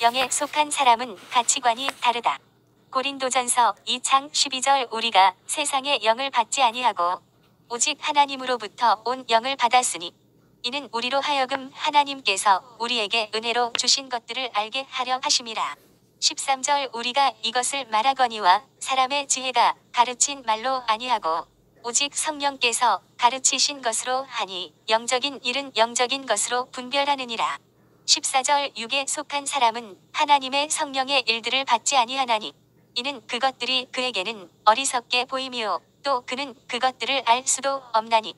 영에 속한 사람은 가치관이 다르다. 고린도전서 2장 12절 우리가 세상의 영을 받지 아니하고 오직 하나님으로부터 온 영을 받았으니 이는 우리로 하여금 하나님께서 우리에게 은혜로 주신 것들을 알게 하려 하심이라. 13절 우리가 이것을 말하거니와 사람의 지혜가 가르친 말로 아니하고 오직 성령께서 가르치신 것으로 하니 영적인 일은 영적인 것으로 분별하느니라. 14절 육에 속한 사람은 하나님의 성령의 일들을 받지 아니하나니 이는 그것들이 그에게는 어리석게 보이며 또 그는 그것들을 알 수도 없나니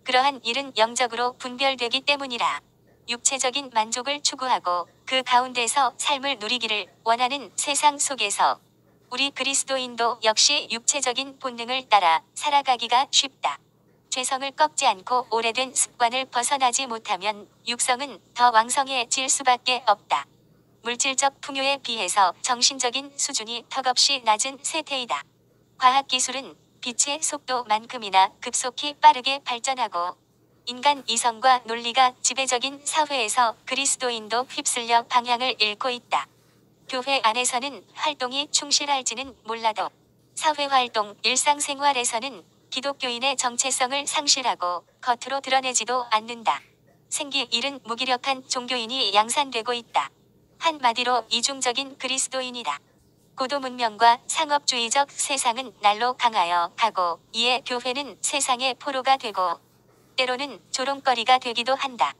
그러한 일은 영적으로 분별되기 때문이라. 육체적인 만족을 추구하고 그 가운데서 삶을 누리기를 원하는 세상 속에서 우리 그리스도인도 역시 육체적인 본능을 따라 살아가기가 쉽다. 죄성을 꺾지 않고 오래된 습관을 벗어나지 못하면 육성은 더 왕성해질 수밖에 없다. 물질적 풍요에 비해서 정신적인 수준이 턱없이 낮은 세태이다. 과학기술은 빛의 속도만큼이나 급속히 빠르게 발전하고 인간 이성과 논리가 지배적인 사회에서 그리스도인도 휩쓸려 방향을 잃고 있다. 교회 안에서는 활동이 충실할지는 몰라도 사회활동, 일상생활에서는 기독교인의 정체성을 상실하고 겉으로 드러내지도 않는다. 생기 잃은 무기력한 종교인이 양산되고 있다. 한마디로 이중적인 그리스도인이다. 고도문명과 상업주의적 세상은 날로 강하여 가고 이에 교회는 세상의 포로가 되고 때로는 조롱거리가 되기도 한다.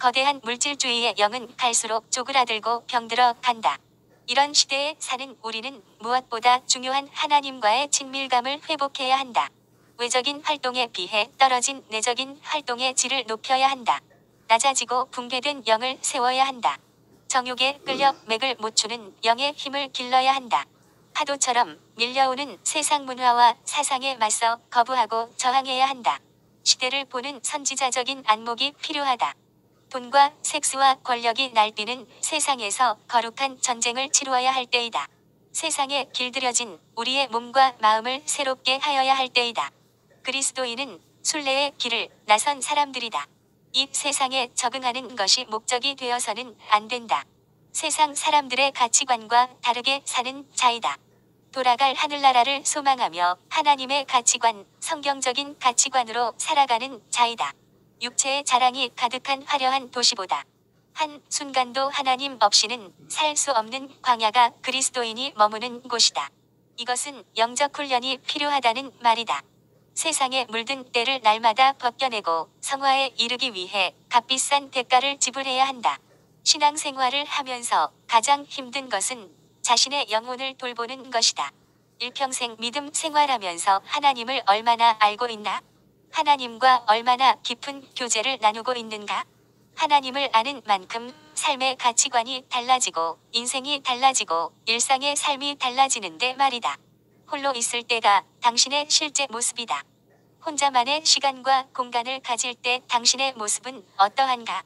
거대한 물질주의의 영은 갈수록 쪼그라들고 병들어 간다. 이런 시대에 사는 우리는 무엇보다 중요한 하나님과의 친밀감을 회복해야 한다. 외적인 활동에 비해 떨어진 내적인 활동의 질을 높여야 한다. 낮아지고 붕괴된 영을 세워야 한다. 정욕에 끌려 맥을 못 추는 영의 힘을 길러야 한다. 파도처럼 밀려오는 세상 문화와 사상에 맞서 거부하고 저항해야 한다. 시대를 보는 선지자적인 안목이 필요하다. 돈과 섹스와 권력이 날뛰는 세상에서 거룩한 전쟁을 치루어야 할 때이다. 세상에 길들여진 우리의 몸과 마음을 새롭게 하여야 할 때이다. 그리스도인은 순례의 길을 나선 사람들이다. 이 세상에 적응하는 것이 목적이 되어서는 안 된다. 세상 사람들의 가치관과 다르게 사는 자이다. 돌아갈 하늘나라를 소망하며 하나님의 가치관, 성경적인 가치관으로 살아가는 자이다. 육체의 자랑이 가득한 화려한 도시보다 한 순간도 하나님 없이는 살 수 없는 광야가 그리스도인이 머무는 곳이다. 이것은 영적 훈련이 필요하다는 말이다. 세상에 물든 때를 날마다 벗겨내고 성화에 이르기 위해 값비싼 대가를 지불해야 한다. 신앙생활을 하면서 가장 힘든 것은 자신의 영혼을 돌보는 것이다. 일평생 믿음 생활하면서 하나님을 얼마나 알고 있나? 하나님과 얼마나 깊은 교제를 나누고 있는가? 하나님을 아는 만큼 삶의 가치관이 달라지고 인생이 달라지고 일상의 삶이 달라지는데 말이다. 홀로 있을 때가 당신의 실제 모습이다. 혼자만의 시간과 공간을 가질 때 당신의 모습은 어떠한가?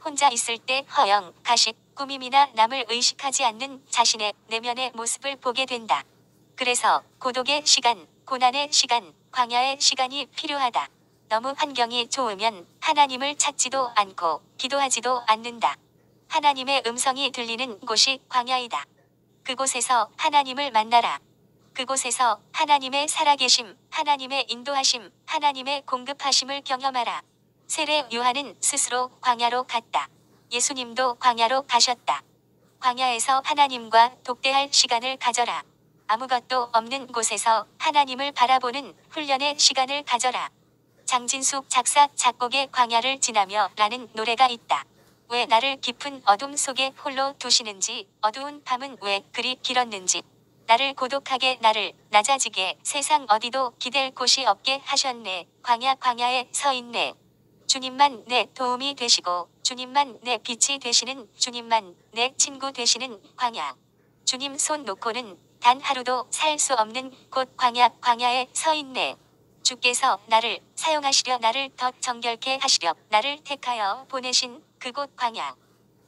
혼자 있을 때 허영, 가식, 꾸밈이나 남을 의식하지 않는 자신의 내면의 모습을 보게 된다. 그래서 고독의 시간, 고난의 시간, 광야의 시간이 필요하다. 너무 환경이 좋으면 하나님을 찾지도 않고 기도하지도 않는다. 하나님의 음성이 들리는 곳이 광야이다. 그곳에서 하나님을 만나라. 그곳에서 하나님의 살아계심, 하나님의 인도하심, 하나님의 공급하심을 경험하라. 세례 요한은 스스로 광야로 갔다. 예수님도 광야로 가셨다. 광야에서 하나님과 독대할 시간을 가져라. 아무것도 없는 곳에서 하나님을 바라보는 훈련의 시간을 가져라. 장진숙 작사 작곡의 광야를 지나며 라는 노래가 있다. 왜 나를 깊은 어둠 속에 홀로 두시는지, 어두운 밤은 왜 그리 길었는지, 나를 고독하게 나를 낮아지게 세상 어디도 기댈 곳이 없게 하셨네. 광야에 서 있네. 주님만 내 도움이 되시고 주님만 내 빛이 되시는, 주님만 내 친구 되시는 광야. 주님 손 놓고는 단 하루도 살 수 없는 곳 광야에 서 있네. 주께서 나를 사용하시려, 나를 더 정결케 하시려 나를 택하여 보내신 그곳 광야.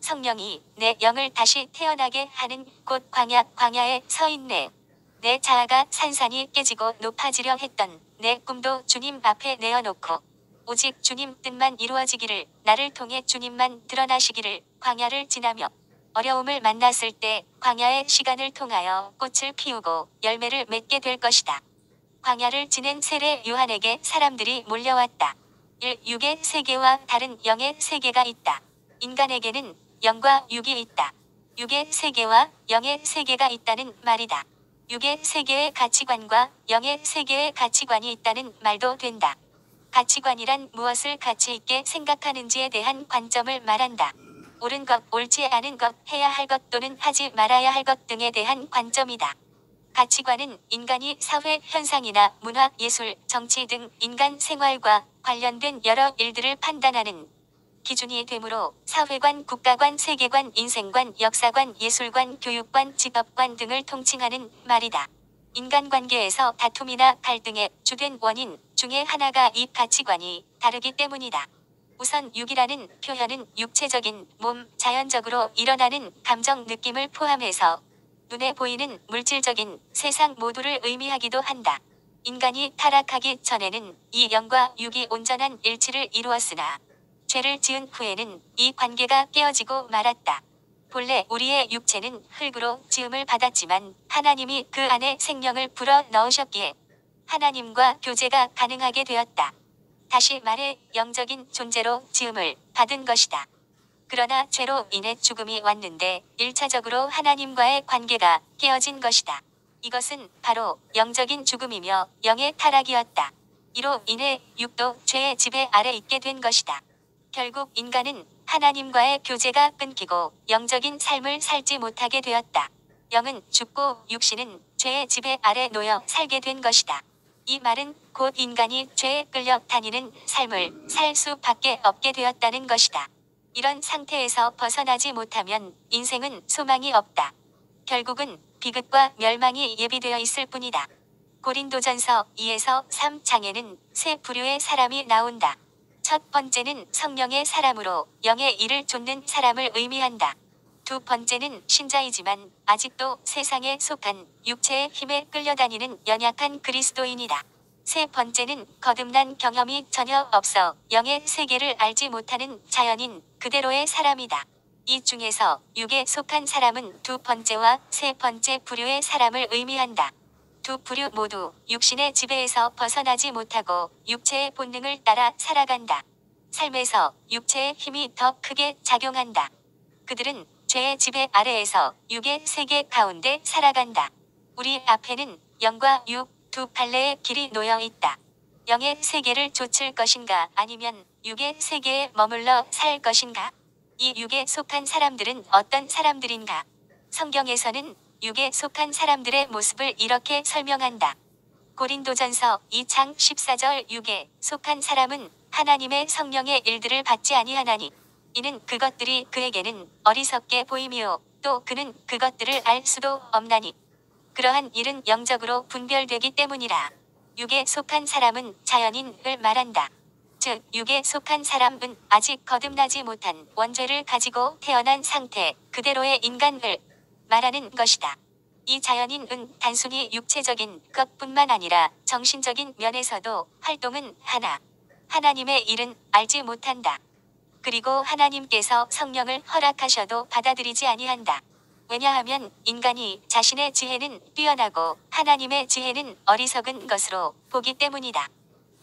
성령이 내 영을 다시 태어나게 하는 곳 광야에 서 있네. 내 자아가 산산이 깨지고 높아지려 했던 내 꿈도 주님 앞에 내어놓고 오직 주님 뜻만 이루어지기를, 나를 통해 주님만 드러나시기를 광야를 지나며 어려움을 만났을 때 광야의 시간을 통하여 꽃을 피우고 열매를 맺게 될 것이다. 광야를 지낸 세례 요한에게 사람들이 몰려왔다. 1. 육의 세계와 다른 영의 세계가 있다. 인간에게는 영과 육이 있다. 육의 세계와 영의 세계가 있다는 말이다. 육의 세계의 가치관과 영의 세계의 가치관이 있다는 말도 된다. 가치관이란 무엇을 가치 있게 생각하는지에 대한 관점을 말한다. 옳은 것, 옳지 않은 것, 해야 할 것 또는 하지 말아야 할 것 등에 대한 관점이다. 가치관은 인간이 사회 현상이나 문화, 예술, 정치 등 인간 생활과 관련된 여러 일들을 판단하는 기준이 되므로 사회관, 국가관, 세계관, 인생관, 역사관, 예술관, 교육관, 직업관 등을 통칭하는 말이다. 인간관계에서 다툼이나 갈등의 주된 원인 중에 하나가 이 가치관이 다르기 때문이다. 우선 육이라는 표현은 육체적인 몸, 자연적으로 일어나는 감정, 느낌을 포함해서 눈에 보이는 물질적인 세상 모두를 의미하기도 한다. 인간이 타락하기 전에는 이 영과 육이 온전한 일치를 이루었으나 죄를 지은 후에는 이 관계가 깨어지고 말았다. 본래 우리의 육체는 흙으로 지음을 받았지만 하나님이 그 안에 생명을 불어 넣으셨기에 하나님과 교제가 가능하게 되었다. 다시 말해 영적인 존재로 지음을 받은 것이다. 그러나 죄로 인해 죽음이 왔는데 1차적으로 하나님과의 관계가 깨어진 것이다. 이것은 바로 영적인 죽음이며 영의 타락이었다. 이로 인해 육도 죄의 지배 아래 있게 된 것이다. 결국 인간은 하나님과의 교제가 끊기고 영적인 삶을 살지 못하게 되었다. 영은 죽고 육신은 죄의 지배 아래 놓여 살게 된 것이다. 이 말은 곧 인간이 죄에 끌려 다니는 삶을 살 수밖에 없게 되었다는 것이다. 이런 상태에서 벗어나지 못하면 인생은 소망이 없다. 결국은 비극과 멸망이 예비되어 있을 뿐이다. 고린도전서 2에서 3장에는 세 부류의 사람이 나온다. 첫 번째는 성령의 사람으로 영의 일을 좇는 사람을 의미한다. 두 번째는 신자이지만 아직도 세상에 속한 육체의 힘에 끌려다니는 연약한 그리스도인이다. 세 번째는 거듭난 경험이 전혀 없어 영의 세계를 알지 못하는 자연인 그대로의 사람이다. 이 중에서 육에 속한 사람은 두 번째와 세 번째 부류의 사람을 의미한다. 두 부류 모두 육신의 지배에서 벗어나지 못하고 육체의 본능을 따라 살아간다. 삶에서 육체의 힘이 더 크게 작용한다. 그들은 죄의 지배 아래에서 육의 세계 가운데 살아간다. 우리 앞에는 영과 육 두 갈래의 길이 놓여 있다. 영의 세계를 좇을 것인가 아니면 육의 세계에 머물러 살 것인가? 이 육에 속한 사람들은 어떤 사람들인가? 성경에서는 육에 속한 사람들의 모습을 이렇게 설명한다. 고린도전서 2장 14절 육에 속한 사람은 하나님의 성령의 일들을 받지 아니하나니 이는 그것들이 그에게는 어리석게 보이며 또 그는 그것들을 알 수도 없나니 그러한 일은 영적으로 분별되기 때문이라. 육에 속한 사람은 자연인을 말한다. 즉 육에 속한 사람은 아직 거듭나지 못한 원죄를 가지고 태어난 상태 그대로의 인간을 말하는 것이다. 이 자연인은 단순히 육체적인 것뿐만 아니라 정신적인 면에서도 활동은 하나님의 일은 알지 못한다. 그리고 하나님께서 성령을 허락하셔도 받아들이지 아니한다. 왜냐하면 인간이 자신의 지혜는 뛰어나고 하나님의 지혜는 어리석은 것으로 보기 때문이다.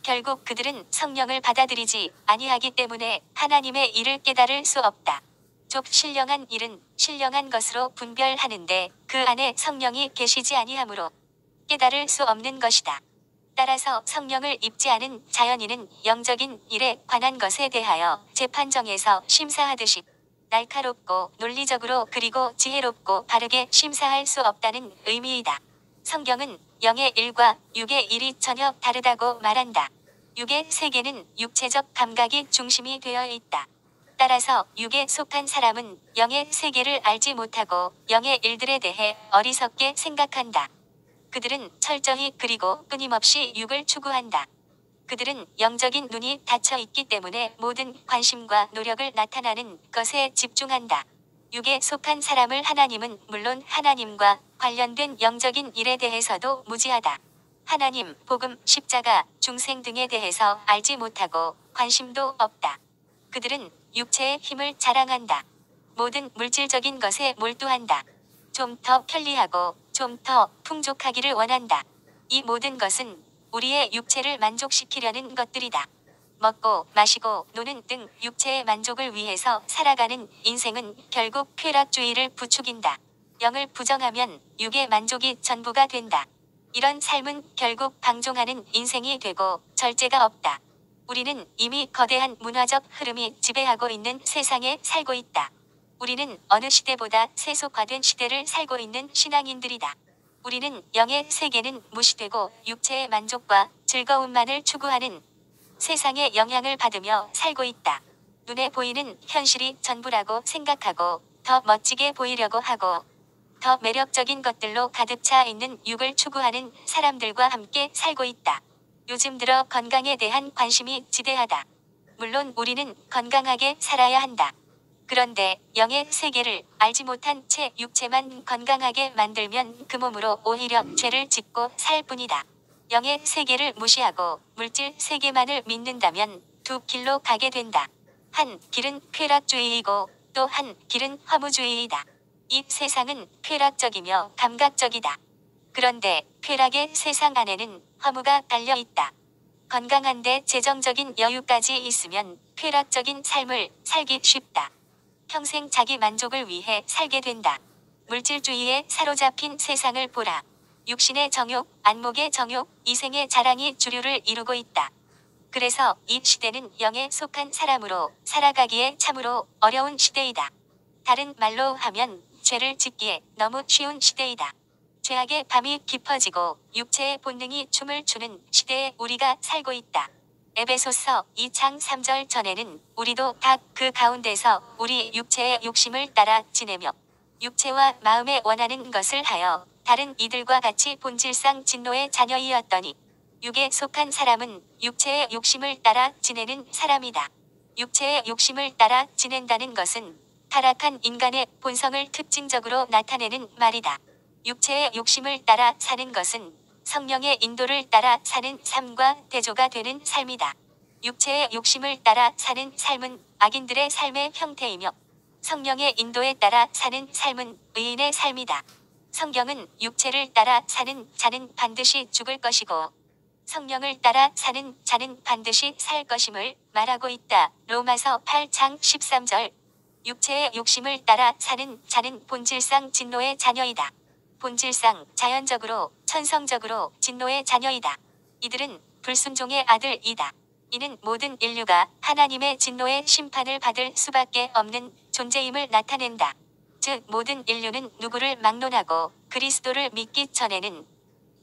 결국 그들은 성령을 받아들이지 아니하기 때문에 하나님의 일을 깨달을 수 없다. 좁 신령한 일은 신령한 것으로 분별하는데 그 안에 성령이 계시지 아니하므로 깨달을 수 없는 것이다. 따라서 성령을 입지 않은 자연인은 영적인 일에 관한 것에 대하여 재판정에서 심사하듯이 날카롭고 논리적으로 그리고 지혜롭고 바르게 심사할 수 없다는 의미이다. 성경은 영의 일과 육의 일이 전혀 다르다고 말한다. 육의 세계는 육체적 감각이 중심이 되어 있다. 따라서 육에 속한 사람은 영의 세계를 알지 못하고 영의 일들에 대해 어리석게 생각한다. 그들은 철저히 그리고 끊임없이 육을 추구한다. 그들은 영적인 눈이 닫혀 있기 때문에 모든 관심과 노력을 나타나는 것에 집중한다. 육에 속한 사람을 하나님은 물론 하나님과 관련된 영적인 일에 대해서도 무지하다. 하나님, 복음, 십자가, 중생 등에 대해서 알지 못하고 관심도 없다. 그들은 육체의 힘을 자랑한다. 모든 물질적인 것에 몰두한다. 좀 더 편리하고 좀 더 풍족하기를 원한다. 이 모든 것은 우리의 육체를 만족시키려는 것들이다. 먹고 마시고 노는 등 육체의 만족을 위해서 살아가는 인생은 결국 쾌락주의를 부추긴다. 영을 부정하면 육의 만족이 전부가 된다. 이런 삶은 결국 방종하는 인생이 되고 절제가 없다. 우리는 이미 거대한 문화적 흐름이 지배하고 있는 세상에 살고 있다. 우리는 어느 시대보다 세속화된 시대를 살고 있는 신앙인들이다. 우리는 영의 세계는 무시되고 육체의 만족과 즐거움만을 추구하는 세상의 영향을 받으며 살고 있다. 눈에 보이는 현실이 전부라고 생각하고 더 멋지게 보이려고 하고 더 매력적인 것들로 가득 차 있는 육을 추구하는 사람들과 함께 살고 있다. 요즘 들어 건강에 대한 관심이 지대하다. 물론 우리는 건강하게 살아야 한다. 그런데 영의 세계를 알지 못한 채 육체만 건강하게 만들면 그 몸으로 오히려 죄를 짓고 살 뿐이다. 영의 세계를 무시하고 물질 세계만을 믿는다면 두 길로 가게 된다. 한 길은 쾌락주의이고 또 한 길은 허무주의이다. 이 세상은 쾌락적이며 감각적이다. 그런데 쾌락의 세상 안에는 허무가 깔려 있다. 건강한데 재정적인 여유까지 있으면 쾌락적인 삶을 살기 쉽다. 평생 자기 만족을 위해 살게 된다. 물질주의에 사로잡힌 세상을 보라. 육신의 정욕, 안목의 정욕, 이생의 자랑이 주류를 이루고 있다. 그래서 이 시대는 영에 속한 사람으로 살아가기에 참으로 어려운 시대이다. 다른 말로 하면 죄를 짓기에 너무 쉬운 시대이다. 죄악의 밤이 깊어지고 육체의 본능이 춤을 추는 시대에 우리가 살고 있다. 에베소서 2장 3절 전에는 우리도 다 그 가운데서 우리 육체의 욕심을 따라 지내며 육체와 마음에 원하는 것을 하여 다른 이들과 같이 본질상 진노의 자녀이었더니 육에 속한 사람은 육체의 욕심을 따라 지내는 사람이다. 육체의 욕심을 따라 지낸다는 것은 타락한 인간의 본성을 특징적으로 나타내는 말이다. 육체의 욕심을 따라 사는 것은 성령의 인도를 따라 사는 삶과 대조가 되는 삶이다. 육체의 욕심을 따라 사는 삶은 악인들의 삶의 형태이며 성령의 인도에 따라 사는 삶은 의인의 삶이다. 성경은 육체를 따라 사는 자는 반드시 죽을 것이고 성령을 따라 사는 자는 반드시 살 것임을 말하고 있다. 로마서 8장 13절. 육체의 욕심을 따라 사는 자는 본질상 진노의 자녀이다. 본질상 자연적으로 천성적으로 진노의 자녀이다. 이들은 불순종의 아들이다. 이는 모든 인류가 하나님의 진노의 심판을 받을 수밖에 없는 존재임을 나타낸다. 즉 모든 인류는 누구를 막론하고 그리스도를 믿기 전에는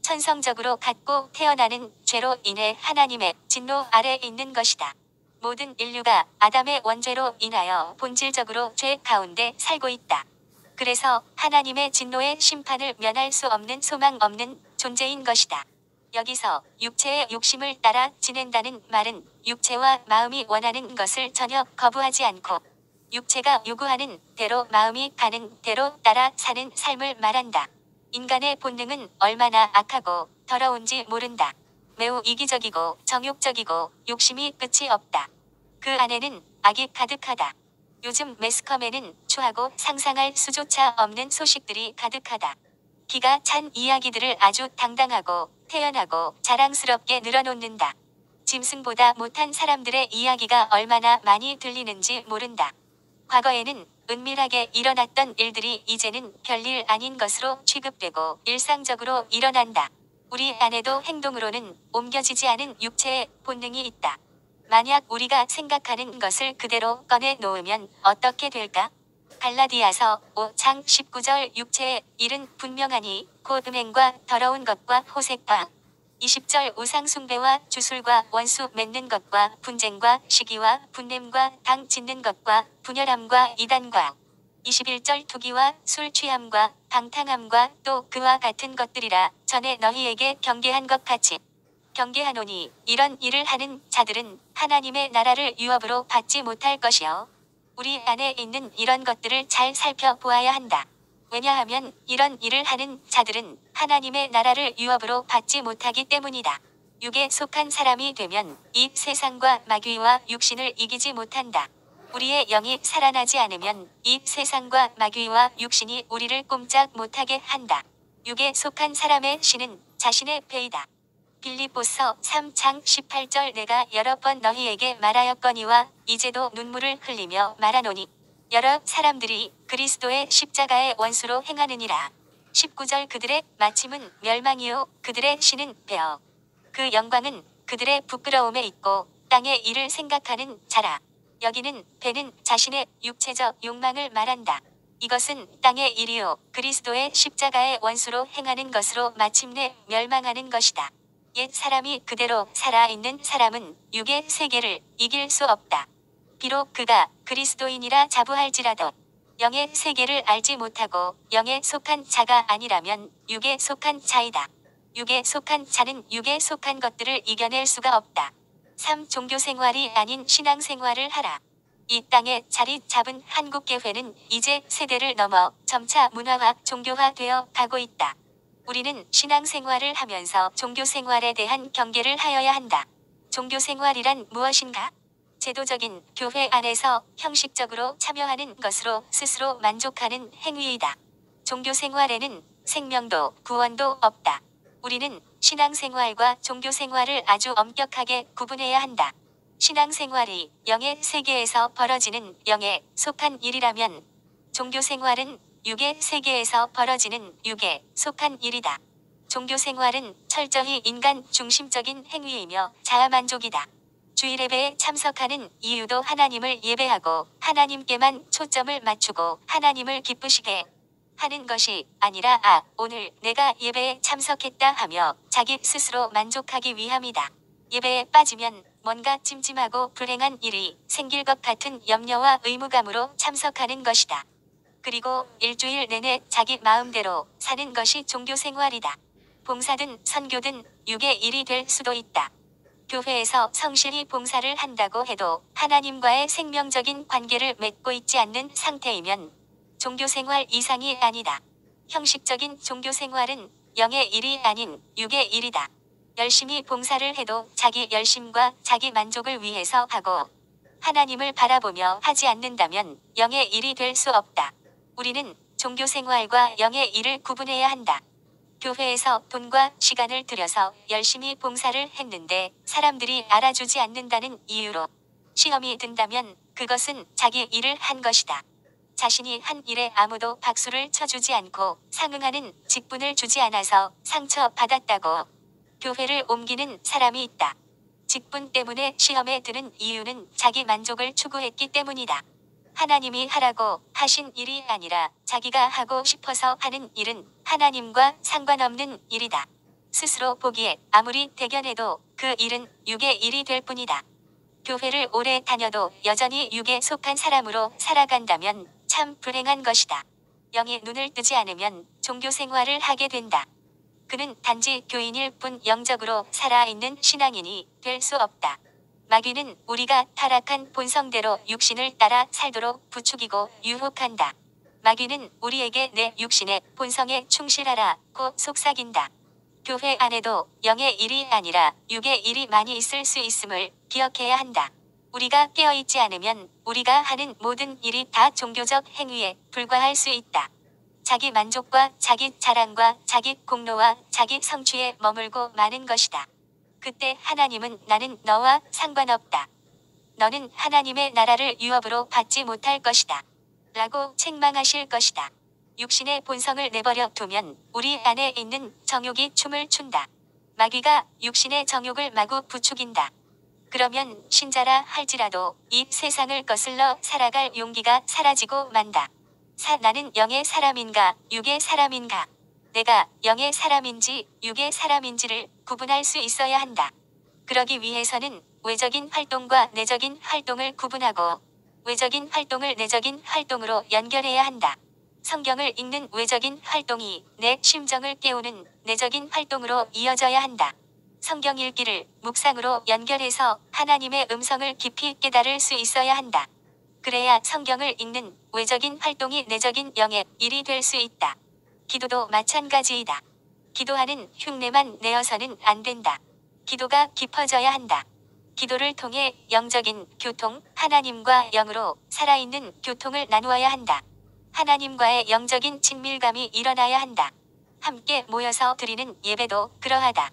천성적으로 갖고 태어나는 죄로 인해 하나님의 진노 아래 있는 것이다. 모든 인류가 아담의 원죄로 인하여 본질적으로 죄 가운데 살고 있다. 그래서 하나님의 진노의 심판을 면할 수 없는 소망 없는 존재인 것이다. 여기서 육체의 욕심을 따라 지낸다는 말은 육체와 마음이 원하는 것을 전혀 거부하지 않고 육체가 요구하는 대로 마음이 가는 대로 따라 사는 삶을 말한다. 인간의 본능은 얼마나 악하고 더러운지 모른다. 매우 이기적이고 정욕적이고 욕심이 끝이 없다. 그 안에는 악이 가득하다. 요즘 매스컴에는 추하고 상상할 수조차 없는 소식들이 가득하다. 기가 찬 이야기들을 아주 당당하고 태연하고 자랑스럽게 늘어놓는다. 짐승보다 못한 사람들의 이야기가 얼마나 많이 들리는지 모른다. 과거에는 은밀하게 일어났던 일들이 이제는 별일 아닌 것으로 취급되고 일상적으로 일어난다. 우리 안에도 행동으로는 옮겨지지 않은 육체의 본능이 있다. 만약 우리가 생각하는 것을 그대로 꺼내 놓으면 어떻게 될까? 갈라디아서 5장 19절 육체의 일은 분명하니 곧 음행과 더러운 것과 호색과 20절 우상숭배와 주술과 원수 맺는 것과 분쟁과 시기와 분냄과 당 짓는 것과 분열함과 이단과 21절 투기와 술 취함과 방탕함과 또 그와 같은 것들이라 전에 너희에게 경계한 것 같이 경계하노니 이런 일을 하는 자들은 하나님의 나라를 유업으로 받지 못할 것이요. 우리 안에 있는 이런 것들을 잘 살펴보아야 한다. 왜냐하면 이런 일을 하는 자들은 하나님의 나라를 유업으로 받지 못하기 때문이다. 육에 속한 사람이 되면 이 세상과 마귀와 육신을 이기지 못한다. 우리의 영이 살아나지 않으면 이 세상과 마귀와 육신이 우리를 꼼짝 못하게 한다. 육에 속한 사람의 신은 자신의 배이다. 빌립보서 3장 18절 내가 여러 번 너희에게 말하였거니와 이제도 눈물을 흘리며 말하노니 여러 사람들이 그리스도의 십자가의 원수로 행하느니라. 19절 그들의 마침은 멸망이요 그들의 신은 배어 그 영광은 그들의 부끄러움에 있고 땅의 일을 생각하는 자라. 여기는 배는 자신의 육체적 욕망을 말한다. 이것은 땅의 일이요 그리스도의 십자가의 원수로 행하는 것으로 마침내 멸망하는 것이다. 옛 사람이 그대로 살아있는 사람은 육의 세계를 이길 수 없다. 비록 그가 그리스도인이라 자부할지라도 영의 세계를 알지 못하고 영에 속한 자가 아니라면 육에 속한 자이다. 육에 속한 자는 육에 속한 것들을 이겨낼 수가 없다. 3. 종교생활이 아닌 신앙생활을 하라. 이 땅에 자리 잡은 한국교회는 이제 세대를 넘어 점차 문화화, 종교화되어 가고 있다. 우리는 신앙생활을 하면서 종교생활에 대한 경계를 하여야 한다. 종교생활이란 무엇인가? 제도적인 교회 안에서 형식적으로 참여하는 것으로 스스로 만족하는 행위이다. 종교생활에는 생명도 구원도 없다. 우리는 신앙생활과 종교생활을 아주 엄격하게 구분해야 한다. 신앙생활이 영의 세계에서 벌어지는 영에 속한 일이라면 종교생활은 육의 세계에서 벌어지는 육에 속한 일이다. 종교생활은 철저히 인간 중심적인 행위이며 자아만족이다. 주일예배에 참석하는 이유도 하나님을 예배하고 하나님께만 초점을 맞추고 하나님을 기쁘시게 하는 것이 아니라 오늘 내가 예배에 참석했다 하며 자기 스스로 만족하기 위함이다. 예배에 빠지면 뭔가 찜찜하고 불행한 일이 생길 것 같은 염려와 의무감으로 참석하는 것이다. 그리고 일주일 내내 자기 마음대로 사는 것이 종교생활이다. 봉사든 선교든 육의 일이 될 수도 있다. 교회에서 성실히 봉사를 한다고 해도 하나님과의 생명적인 관계를 맺고 있지 않는 상태이면 종교생활 이상이 아니다. 형식적인 종교생활은 영의 일이 아닌 육의 일이다. 열심히 봉사를 해도 자기 열심과 자기 만족을 위해서 하고 하나님을 바라보며 하지 않는다면 영의 일이 될 수 없다. 우리는 종교생활과 영의 일을 구분해야 한다. 교회에서 돈과 시간을 들여서 열심히 봉사를 했는데 사람들이 알아주지 않는다는 이유로 시험이 든다면 그것은 자기 일을 한 것이다. 자신이 한 일에 아무도 박수를 쳐주지 않고 상응하는 직분을 주지 않아서 상처받았다고 교회를 옮기는 사람이 있다. 직분 때문에 시험에 드는 이유는 자기 만족을 추구했기 때문이다. 하나님이 하라고 하신 일이 아니라 자기가 하고 싶어서 하는 일은 하나님과 상관없는 일이다. 스스로 보기에 아무리 대견해도 그 일은 육의 일이 될 뿐이다. 교회를 오래 다녀도 여전히 육에 속한 사람으로 살아간다면 참 불행한 것이다. 영의 눈을 뜨지 않으면 종교생활을 하게 된다. 그는 단지 교인일 뿐 영적으로 살아있는 신앙인이 될 수 없다. 마귀는 우리가 타락한 본성대로 육신을 따라 살도록 부추기고 유혹한다. 마귀는 우리에게 내 육신의 본성에 충실하라고 속삭인다. 교회 안에도 영의 일이 아니라 육의 일이 많이 있을 수 있음을 기억해야 한다. 우리가 깨어있지 않으면 우리가 하는 모든 일이 다 종교적 행위에 불과할 수 있다. 자기 만족과 자기 자랑과 자기 공로와 자기 성취에 머물고 마는 것이다. 그때 하나님은 나는 너와 상관없다. 너는 하나님의 나라를 유업으로 받지 못할 것이다. 라고 책망하실 것이다. 육신의 본성을 내버려 두면 우리 안에 있는 정욕이 춤을 춘다. 마귀가 육신의 정욕을 마구 부추긴다. 그러면 신자라 할지라도 이 세상을 거슬러 살아갈 용기가 사라지고 만다. 나는 영의 사람인가 육의 사람인가? 내가 영의 사람인지 육의 사람인지를 구분할 수 있어야 한다. 그러기 위해서는 외적인 활동과 내적인 활동을 구분하고 외적인 활동을 내적인 활동으로 연결해야 한다. 성경을 읽는 외적인 활동이 내 심정을 깨우는 내적인 활동으로 이어져야 한다. 성경 읽기를 묵상으로 연결해서 하나님의 음성을 깊이 깨달을 수 있어야 한다. 그래야 성경을 읽는 외적인 활동이 내적인 영의 일이 될 수 있다. 기도도 마찬가지이다. 기도하는 흉내만 내어서는 안 된다. 기도가 깊어져야 한다. 기도를 통해 영적인 교통, 하나님과 영으로 살아있는 교통을 나누어야 한다. 하나님과의 영적인 친밀감이 일어나야 한다. 함께 모여서 드리는 예배도 그러하다.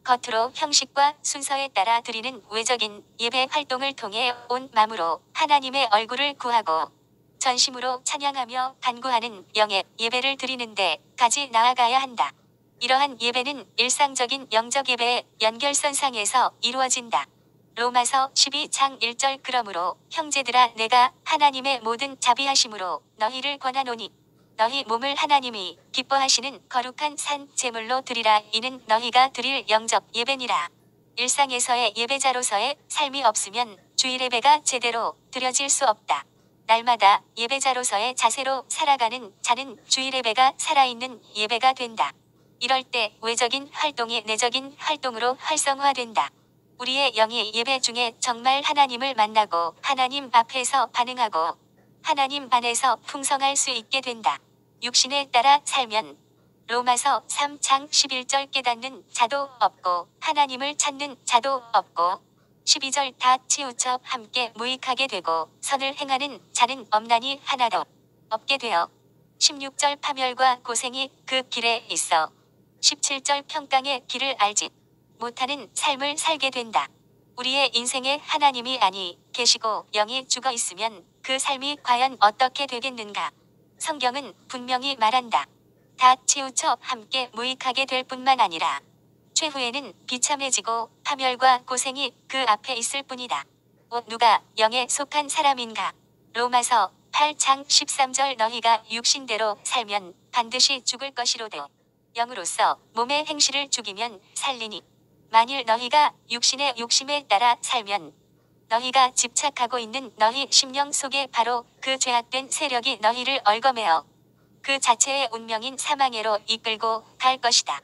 겉으로 형식과 순서에 따라 드리는 외적인 예배 활동을 통해 온 마음으로 하나님의 얼굴을 구하고 전심으로 찬양하며 간구하는 영의 예배를 드리는데까지 나아가야 한다. 이러한 예배는 일상적인 영적 예배의 연결선상에서 이루어진다. 로마서 12장 1절 그러므로 형제들아 내가 하나님의 모든 자비하심으로 너희를 권하노니 너희 몸을 하나님이 기뻐하시는 거룩한 산 제물로 드리라. 이는 너희가 드릴 영적 예배니라. 일상에서의 예배자로서의 삶이 없으면 주일 예배가 제대로 드려질 수 없다. 날마다 예배자로서의 자세로 살아가는 자는 주일 예배가 살아있는 예배가 된다. 이럴 때 외적인 활동이 내적인 활동으로 활성화된다. 우리의 영이 예배 중에 정말 하나님을 만나고 하나님 앞에서 반응하고 하나님 안에서 풍성할 수 있게 된다. 육신에 따라 살면 로마서 3장 11절 깨닫는 자도 없고 하나님을 찾는 자도 없고 12절 다 치우쳐 함께 무익하게 되고 선을 행하는 자는 없나니 하나도 없게 되어 16절 파멸과 고생이 그 길에 있어 17절 평강의 길을 알지 못하는 삶을 살게 된다. 우리의 인생에 하나님이 아니 계시고 영이 죽어 있으면 그 삶이 과연 어떻게 되겠는가? 성경은 분명히 말한다. 다 치우쳐 함께 무익하게 될 뿐만 아니라 최후에는 비참해지고 파멸과 고생이 그 앞에 있을 뿐이다. 누가 영에 속한 사람인가? 로마서 8장 13절 너희가 육신대로 살면 반드시 죽을 것이로되 영으로서 몸의 행실을 죽이면 살리니 만일 너희가 육신의 욕심에 따라 살면 너희가 집착하고 있는 너희 심령 속에 바로 그 죄악된 세력이 너희를 얽어매어 그 자체의 운명인 사망에로 이끌고 갈 것이다.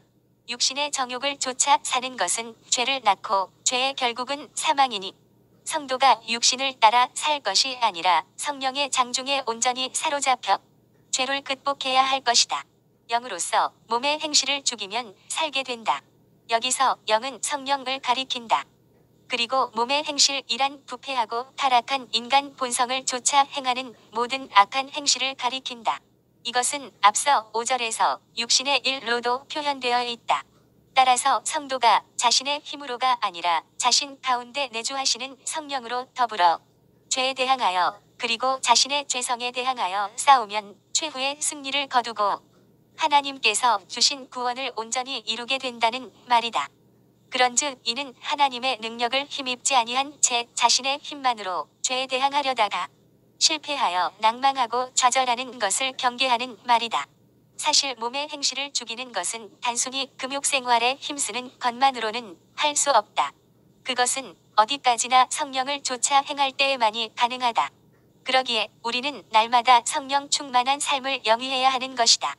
육신의 정욕을 쫓아 사는 것은 죄를 낳고 죄의 결국은 사망이니 성도가 육신을 따라 살 것이 아니라 성령의 장중에 온전히 사로잡혀 죄를 극복해야 할 것이다. 영으로서 몸의 행실을 죽이면 살게 된다. 여기서 영은 성령을 가리킨다. 그리고 몸의 행실이란 부패하고 타락한 인간 본성을 쫓아 행하는 모든 악한 행실을 가리킨다. 이것은 앞서 5절에서 육신의 일로도 표현되어 있다. 따라서 성도가 자신의 힘으로가 아니라 자신 가운데 내주하시는 성령으로 더불어 죄에 대항하여 그리고 자신의 죄성에 대항하여 싸우면 최후의 승리를 거두고 하나님께서 주신 구원을 온전히 이루게 된다는 말이다. 그런즉 이는 하나님의 능력을 힘입지 아니한 제 자신의 힘만으로 죄에 대항하려다가 실패하여 낭망하고 좌절하는 것을 경계하는 말이다. 사실 몸의 행실을 죽이는 것은 단순히 금욕생활에 힘쓰는 것만으로는 할 수 없다. 그것은 어디까지나 성령을 쫓아 행할 때에만이 가능하다. 그러기에 우리는 날마다 성령 충만한 삶을 영위해야 하는 것이다.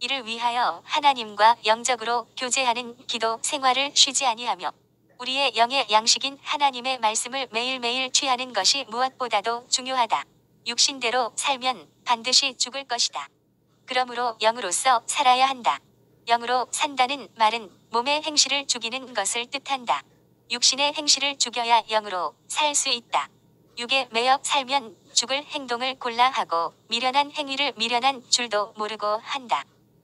이를 위하여 하나님과 영적으로 교제하는 기도 생활을 쉬지 아니하며 우리의 영의 양식인 하나님의 말씀을 매일매일 취하는 것이 무엇보다도 중요하다. 육신대로 살면 반드시 죽을 것이다. 그러므로 영으로서 살아야 한다. 영으로 산다는 말은 몸의 행실을 죽이는 것을 뜻한다. 육신의 행실을 죽여야 영으로 살 수 있다. 육에 매여 살면 죽을 행동을 골라 하고 미련한 행위를 미련한 줄도 모르고 한다.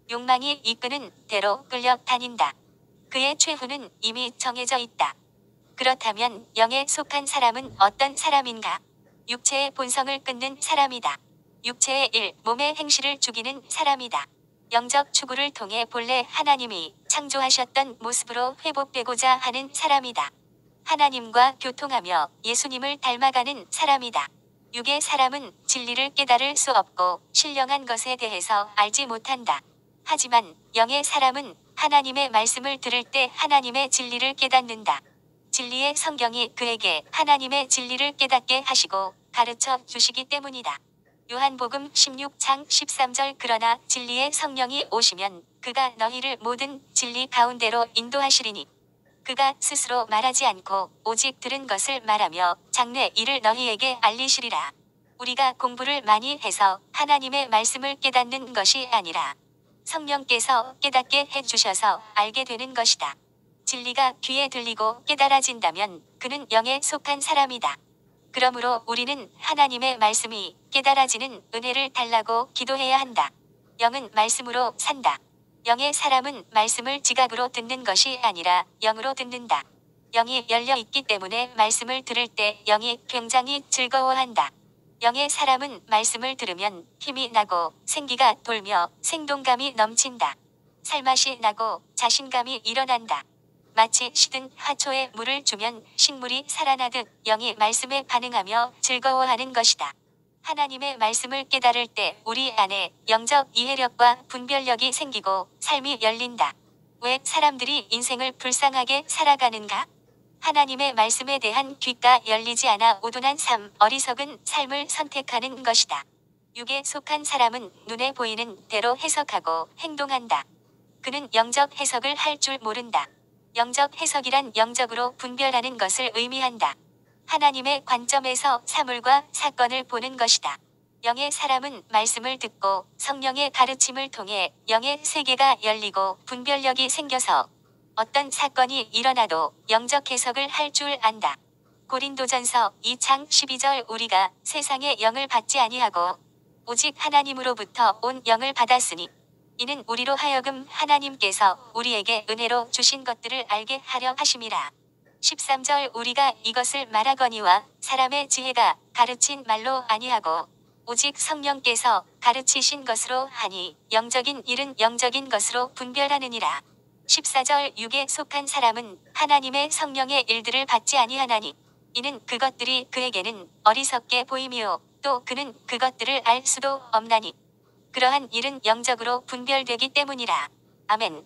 욕망이 이끄는 대로 끌려 다닌다. 그의 최후는 이미 정해져 있다. 그렇다면 영에 속한 사람은 어떤 사람인가? 육체의 본성을 끊는 사람이다. 육체의 일, 몸의 행실을 죽이는 사람이다. 영적 추구를 통해 본래 하나님이 창조하셨던 모습으로 회복되고자 하는 사람이다. 하나님과 교통하며 예수님을 닮아가는 사람이다. 육의 사람은 진리를 깨달을 수 없고 신령한 것에 대해서 알지 못한다. 하지만 영의 사람은 하나님의 말씀을 들을 때 하나님의 진리를 깨닫는다. 진리의 성경이 그에게 하나님의 진리를 깨닫게 하시고 가르쳐 주시기 때문이다. 요한복음 16장 13절 그러나 진리의 성령이 오시면 그가 너희를 모든 진리 가운데로 인도하시리니 그가 스스로 말하지 않고 오직 들은 것을 말하며 장래 일을 너희에게 알리시리라. 우리가 공부를 많이 해서 하나님의 말씀을 깨닫는 것이 아니라 성령께서 깨닫게 해주셔서 알게 되는 것이다. 진리가 귀에 들리고 깨달아진다면 그는 영에 속한 사람이다. 그러므로 우리는 하나님의 말씀이 깨달아지는 은혜를 달라고 기도해야 한다. 영은 말씀으로 산다. 영의 사람은 말씀을 지각으로 듣는 것이 아니라 영으로 듣는다. 영이 열려 있기 때문에 말씀을 들을 때 영이 굉장히 즐거워한다. 영의 사람은 말씀을 들으면 힘이 나고 생기가 돌며 생동감이 넘친다. 살맛이 나고 자신감이 일어난다. 마치 시든 화초에 물을 주면 식물이 살아나듯 영이 말씀에 반응하며 즐거워하는 것이다. 하나님의 말씀을 깨달을 때 우리 안에 영적 이해력과 분별력이 생기고 삶이 열린다. 왜 사람들이 인생을 불쌍하게 살아가는가? 하나님의 말씀에 대한 귀가 열리지 않아 우둔한 삶, 어리석은 삶을 선택하는 것이다. 육에 속한 사람은 눈에 보이는 대로 해석하고 행동한다. 그는 영적 해석을 할 줄 모른다. 영적 해석이란 영적으로 분별하는 것을 의미한다. 하나님의 관점에서 사물과 사건을 보는 것이다. 영의 사람은 말씀을 듣고 성령의 가르침을 통해 영의 세계가 열리고 분별력이 생겨서 어떤 사건이 일어나도 영적 해석을 할 줄 안다. 고린도전서 2장 12절 우리가 세상의 영을 받지 아니하고 오직 하나님으로부터 온 영을 받았으니 이는 우리로 하여금 하나님께서 우리에게 은혜로 주신 것들을 알게 하려 하심이라. 13절 우리가 이것을 말하거니와 사람의 지혜가 가르친 말로 아니하고 오직 성령께서 가르치신 것으로 하니 영적인 일은 영적인 것으로 분별하느니라. 14절 육에 속한 사람은 하나님의 성령의 일들을 받지 아니하나니 이는 그것들이 그에게는 어리석게 보이며 또 그는 그것들을 알 수도 없나니 그러한 일은 영적으로 분별되기 때문이라. 아멘.